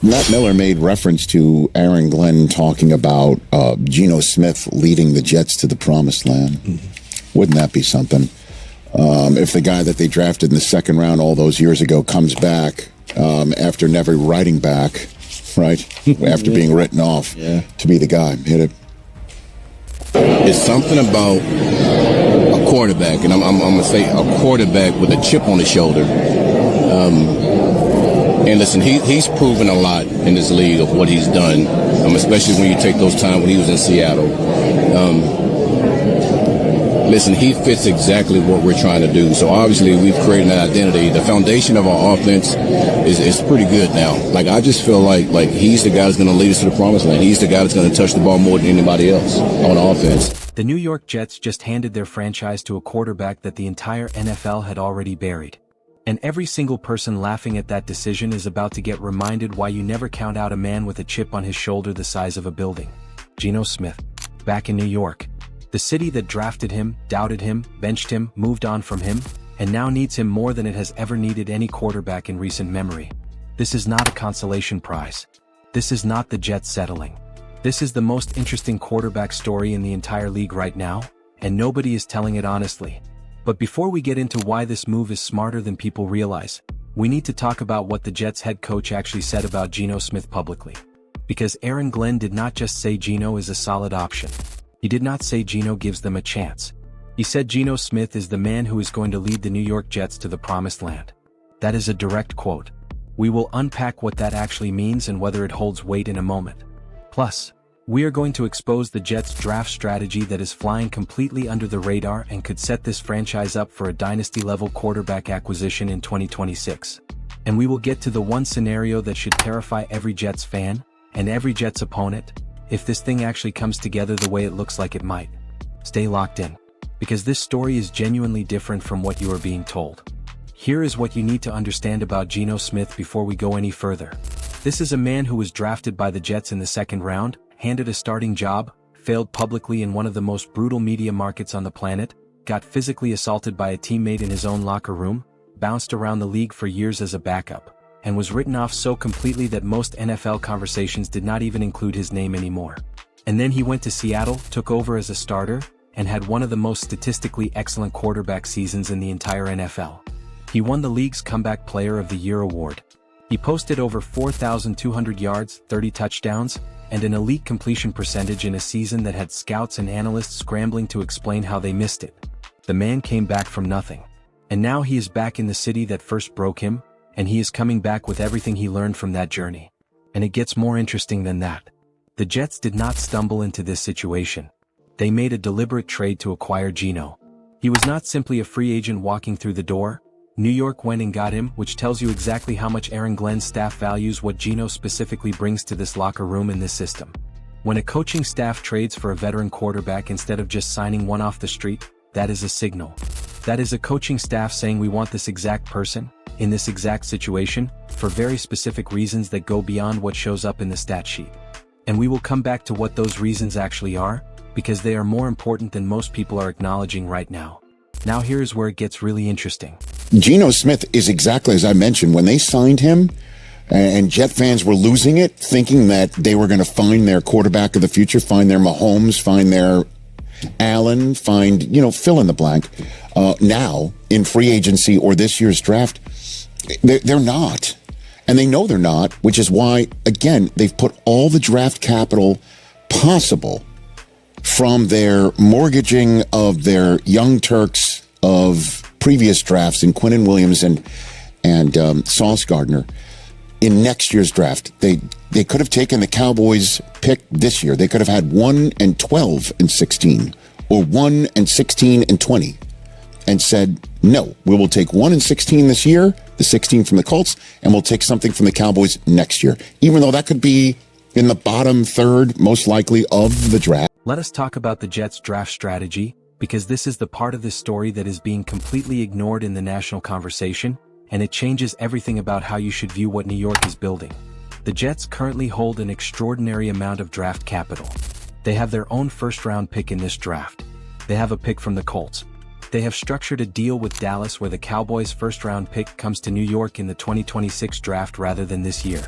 Matt Miller made reference to Aaron Glenn talking about Geno Smith leading the Jets to the promised land. Mm-hmm. Wouldn't that be something? If the guy that they drafted in the second round all those years ago comes back after never writing back, right? After being written off to be the guy. Hit it. It's something about a quarterback, and I'm going to say a quarterback with a chip on his shoulder. And listen, he's proven a lot in this league of what he's done, especially when you take those times when he was in Seattle. Listen, he fits exactly what we're trying to do. So obviously we've created an identity. The foundation of our offense is pretty good now. Like, I just feel like he's the guy that's going to lead us to the promised land. He's the guy that's going to touch the ball more than anybody else on offense. The New York Jets just handed their franchise to a quarterback that the entire NFL had already buried. And every single person laughing at that decision is about to get reminded why you never count out a man with a chip on his shoulder the size of a building. Geno Smith. Back in New York. The city that drafted him, doubted him, benched him, moved on from him, and now needs him more than it has ever needed any quarterback in recent memory. This is not a consolation prize. This is not the Jets settling. This is the most interesting quarterback story in the entire league right now, and nobody is telling it honestly. But before we get into why this move is smarter than people realize, we need to talk about what the Jets head coach actually said about Geno Smith publicly. Because Aaron Glenn did not just say Geno is a solid option. He did not say Geno gives them a chance. He said Geno Smith is the man who is going to lead the New York Jets to the promised land. That is a direct quote. We will unpack what that actually means and whether it holds weight in a moment. Plus, we are going to expose the Jets' draft strategy that is flying completely under the radar and could set this franchise up for a dynasty-level quarterback acquisition in 2026. And we will get to the one scenario that should terrify every Jets fan and every Jets opponent, if this thing actually comes together the way it looks like it might. Stay locked in, because this story is genuinely different from what you are being told. Here is what you need to understand about Geno Smith before we go any further. This is a man who was drafted by the Jets in the second round, handed a starting job, failed publicly in one of the most brutal media markets on the planet, got physically assaulted by a teammate in his own locker room, bounced around the league for years as a backup, and was written off so completely that most NFL conversations did not even include his name anymore. And then he went to Seattle, took over as a starter, and had one of the most statistically excellent quarterback seasons in the entire NFL. He won the league's Comeback Player of the Year award. He posted over 4,200 yards, 30 touchdowns, and an elite completion percentage in a season that had scouts and analysts scrambling to explain how they missed it. The man came back from nothing. And now he is back in the city that first broke him, and he is coming back with everything he learned from that journey. And it gets more interesting than that. The Jets did not stumble into this situation. They made a deliberate trade to acquire Geno. He was not simply a free agent walking through the door. New York went and got him, which tells you exactly how much Aaron Glenn's staff values what Geno specifically brings to this locker room in this system. When a coaching staff trades for a veteran quarterback instead of just signing one off the street, that is a signal. That is a coaching staff saying we want this exact person, in this exact situation, for very specific reasons that go beyond what shows up in the stat sheet. And we will come back to what those reasons actually are, because they are more important than most people are acknowledging right now. Now here is where it gets really interesting. Geno Smith is exactly as I mentioned. When they signed him, and Jet fans were losing it, thinking that they were going to find their quarterback of the future, find their Mahomes, find their Allen, find, fill in the blank. Now, in free agency or this year's draft, they're not. And they know they're not, which is why, again, they've put all the draft capital possible from their mortgaging of their young Turks of previous drafts in Quinnen Williams and Sauce Gardner in next year's draft. They could have taken the Cowboys pick this year. They could have had 1 and 12 and 16 or 1 and 16 and 20 and said, no, we will take 1 and 16 this year, the 16 from the Colts, and we'll take something from the Cowboys next year, even though that could be in the bottom third, most likely, of the draft. Let us talk about the Jets' draft strategy, because this is the part of this story that is being completely ignored in the national conversation, and it changes everything about how you should view what New York is building. The Jets currently hold an extraordinary amount of draft capital. They have their own first-round pick in this draft. They have a pick from the Colts. They have structured a deal with Dallas where the Cowboys' first-round pick comes to New York in the 2026 draft rather than this year.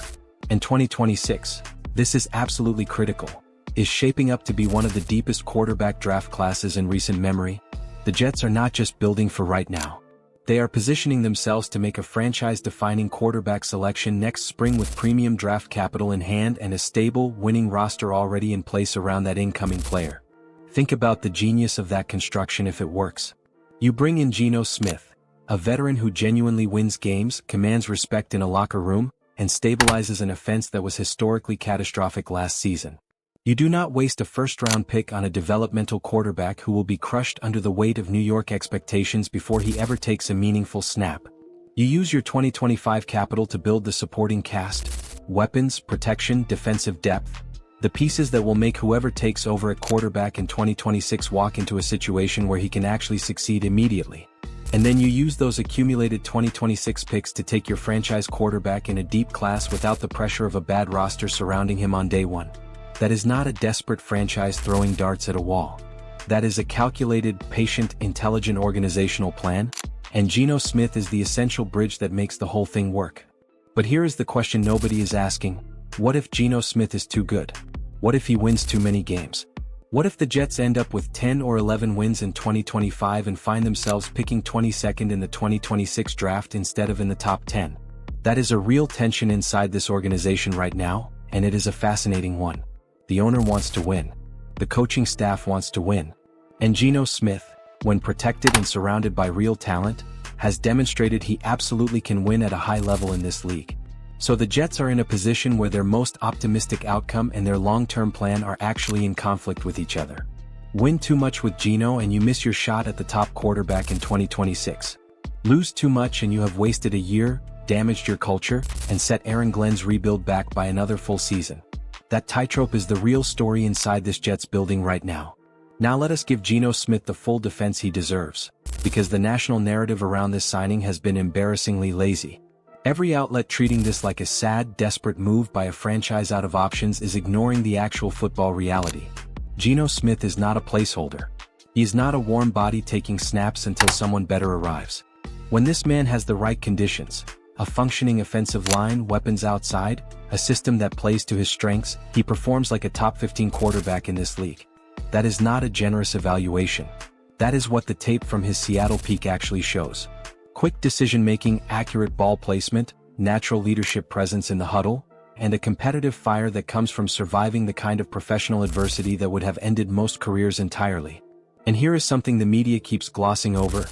And 2026, this is absolutely critical, is shaping up to be one of the deepest quarterback draft classes in recent memory. The Jets are not just building for right now. They are positioning themselves to make a franchise-defining quarterback selection next spring with premium draft capital in hand and a stable, winning roster already in place around that incoming player. Think about the genius of that construction if it works. You bring in Geno Smith, a veteran who genuinely wins games, commands respect in a locker room, and stabilizes an offense that was historically catastrophic last season. You do not waste a first-round pick on a developmental quarterback who will be crushed under the weight of New York expectations before he ever takes a meaningful snap. You use your 2025 capital to build the supporting cast, weapons, protection, defensive depth, the pieces that will make whoever takes over at quarterback in 2026 walk into a situation where he can actually succeed immediately. And then you use those accumulated 2026 picks to take your franchise quarterback in a deep class without the pressure of a bad roster surrounding him on day one. That is not a desperate franchise throwing darts at a wall. That is a calculated, patient, intelligent organizational plan, and Geno Smith is the essential bridge that makes the whole thing work. But here is the question nobody is asking: what if Geno Smith is too good? What if he wins too many games? What if the Jets end up with 10 or 11 wins in 2025 and find themselves picking 22nd in the 2026 draft instead of in the top 10? That is a real tension inside this organization right now, and it is a fascinating one. The owner wants to win. The coaching staff wants to win. And Geno Smith, when protected and surrounded by real talent, has demonstrated he absolutely can win at a high level in this league. So the Jets are in a position where their most optimistic outcome and their long-term plan are actually in conflict with each other. Win too much with Geno and you miss your shot at the top quarterback in 2026. Lose too much and you have wasted a year, damaged your culture, and set Aaron Glenn's rebuild back by another full season. That tightrope is the real story inside this Jets building right now. Now let us give Geno Smith the full defense he deserves, because the national narrative around this signing has been embarrassingly lazy. Every outlet treating this like a sad, desperate move by a franchise out of options is ignoring the actual football reality. Geno Smith is not a placeholder. He is not a warm body taking snaps until someone better arrives. When this man has the right conditions, a functioning offensive line, weapons outside, a system that plays to his strengths, he performs like a top 15 quarterback in this league. That is not a generous evaluation. That is what the tape from his Seattle peak actually shows. Quick decision-making, accurate ball placement, natural leadership presence in the huddle, and a competitive fire that comes from surviving the kind of professional adversity that would have ended most careers entirely. And here is something the media keeps glossing over.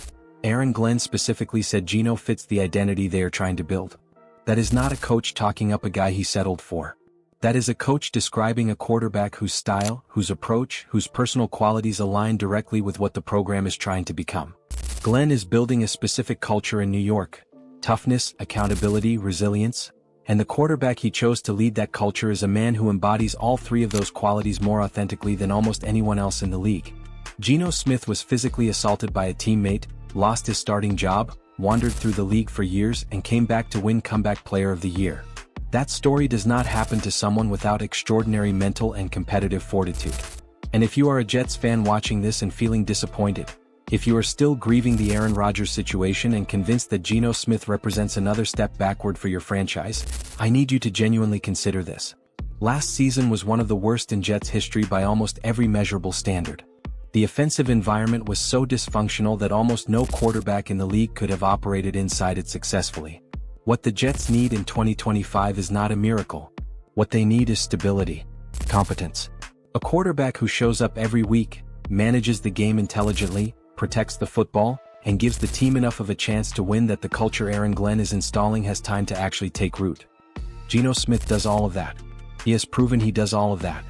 Aaron Glenn specifically said Geno fits the identity they are trying to build. That is not a coach talking up a guy he settled for. That is a coach describing a quarterback whose style, whose approach, whose personal qualities align directly with what the program is trying to become. Glenn is building a specific culture in New York: toughness, accountability, resilience, and the quarterback he chose to lead that culture is a man who embodies all three of those qualities more authentically than almost anyone else in the league. Geno Smith was physically assaulted by a teammate, lost his starting job, wandered through the league for years, and came back to win Comeback Player of the Year. That story does not happen to someone without extraordinary mental and competitive fortitude. And if you are a Jets fan watching this and feeling disappointed, if you are still grieving the Aaron Rodgers situation and convinced that Geno Smith represents another step backward for your franchise, I need you to genuinely consider this. Last season was one of the worst in Jets history by almost every measurable standard. The offensive environment was so dysfunctional that almost no quarterback in the league could have operated inside it successfully. What the Jets need in 2025 is not a miracle. What they need is stability, competence. A quarterback who shows up every week, manages the game intelligently, protects the football, and gives the team enough of a chance to win that the culture Aaron Glenn is installing has time to actually take root. Geno Smith does all of that. He has proven he does all of that.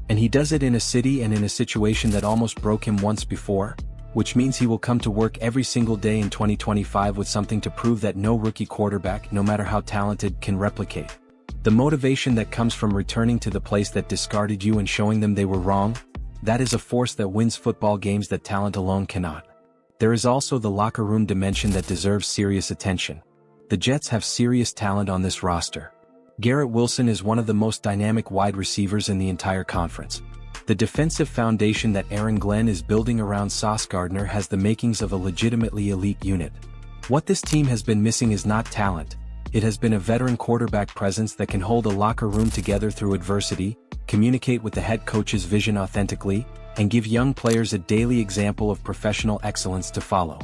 And he does it in a city and in a situation that almost broke him once before, which means he will come to work every single day in 2025 with something to prove that no rookie quarterback, no matter how talented, can replicate. The motivation that comes from returning to the place that discarded you and showing them they were wrong, that is a force that wins football games that talent alone cannot. There is also the locker room dimension that deserves serious attention. The Jets have serious talent on this roster. Garrett Wilson is one of the most dynamic wide receivers in the entire conference. The defensive foundation that Aaron Glenn is building around Sauce Gardner has the makings of a legitimately elite unit. What this team has been missing is not talent, It has been a veteran quarterback presence that can hold a locker room together through adversity, communicate with the head coach's vision authentically, and give young players a daily example of professional excellence to follow.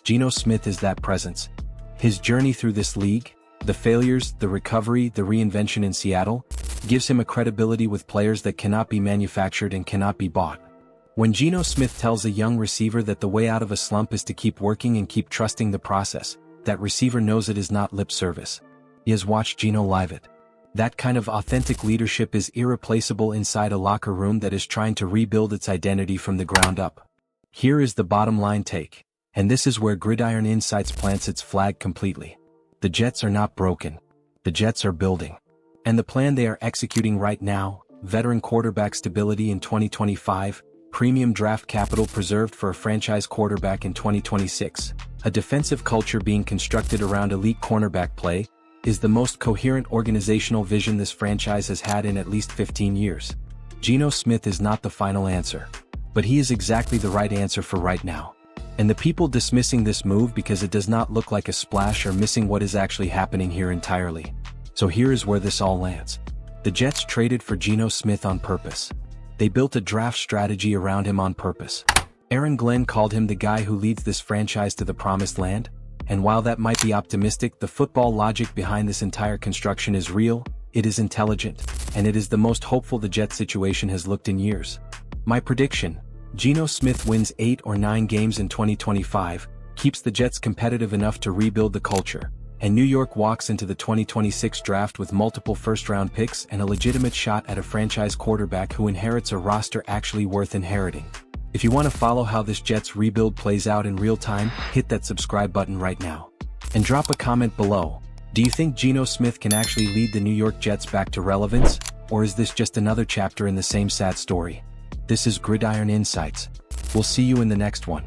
Geno Smith is that presence. His journey through this league, the failures, the recovery, the reinvention in Seattle, gives him a credibility with players that cannot be manufactured and cannot be bought. When Geno Smith tells a young receiver that the way out of a slump is to keep working and keep trusting the process, that receiver knows it is not lip service. He has watched Geno live it. That kind of authentic leadership is irreplaceable inside a locker room that is trying to rebuild its identity from the ground up. Here is the bottom line take, and this is where Gridiron Insights plants its flag completely. The Jets are not broken. The Jets are building. And the plan they are executing right now, veteran quarterback stability in 2025, premium draft capital preserved for a franchise quarterback in 2026, a defensive culture being constructed around elite cornerback play, is the most coherent organizational vision this franchise has had in at least 15 years. Geno Smith is not the final answer, but he is exactly the right answer for right now. And the people dismissing this move because it does not look like a splash are missing what is actually happening here entirely. So here is where this all lands. The Jets traded for Geno Smith on purpose. They built a draft strategy around him on purpose. Aaron Glenn called him the guy who leads this franchise to the promised land, and while that might be optimistic, the football logic behind this entire construction is real, it is intelligent, and it is the most hopeful the Jets situation has looked in years. My prediction: Geno Smith wins 8 or 9 games in 2025, keeps the Jets competitive enough to rebuild the culture, and New York walks into the 2026 draft with multiple first-round picks and a legitimate shot at a franchise quarterback who inherits a roster actually worth inheriting. If you want to follow how this Jets rebuild plays out in real time, hit that subscribe button right now. And drop a comment below. Do you think Geno Smith can actually lead the New York Jets back to relevance, or is this just another chapter in the same sad story? This is Gridiron Insights. We'll see you in the next one.